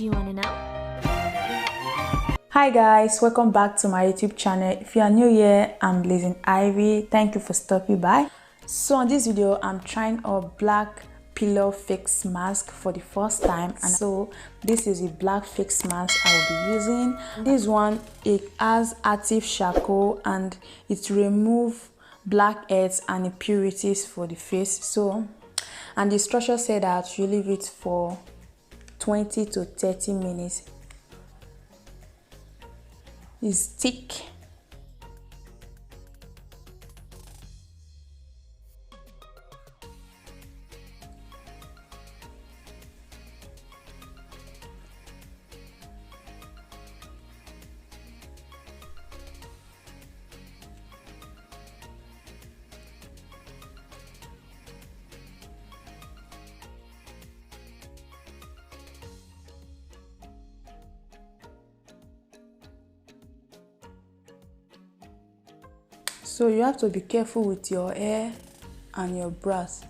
Do you want to know? Hi guys, welcome back to my YouTube channel. If you are new here, I'm Blizzyivybeauty. Thank you for stopping by. So on this video, I'm trying a black pillow fix mask for the first time, and so this is a black fix mask I will be using. This one, it has active charcoal and it removes blackheads and impurities for the face. So, and the instruction said that you leave it for 20 to 30 minutes. It's thick. So you have to be careful with your hair and your brows.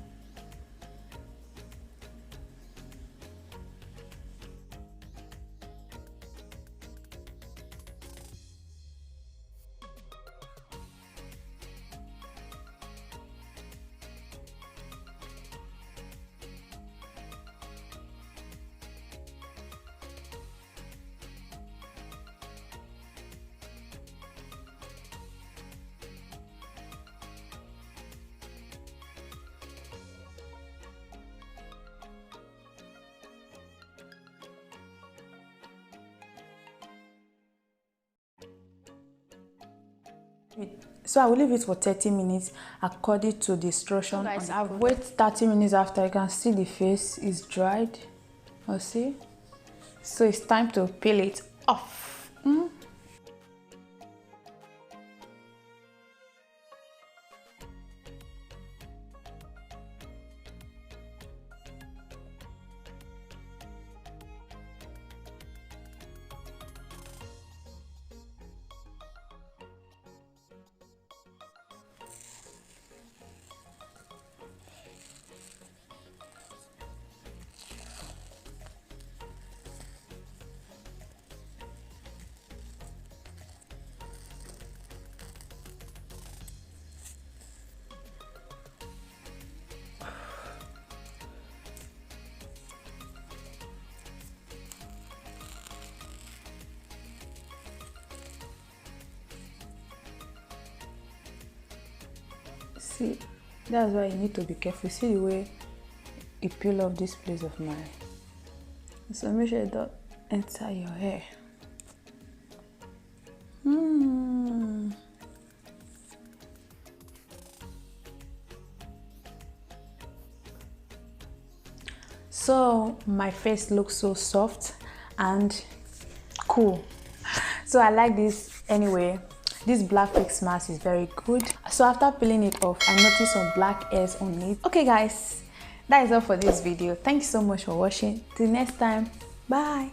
So I will leave it for 30 minutes according to the instruction. So guys, I've waited 30 minutes after. You can see the face is dried. You see? So it's time to peel it off. See, that's why you need to be careful. See the way you peel off this place of mine. So make sure it don't enter your hair. So my face looks so soft and cool. So I like this anyway. This black fix mask is very good. So after peeling it off, I noticed some black hairs on it. Okay guys, that is all for this video. Thank you so much for watching. Till next time, bye.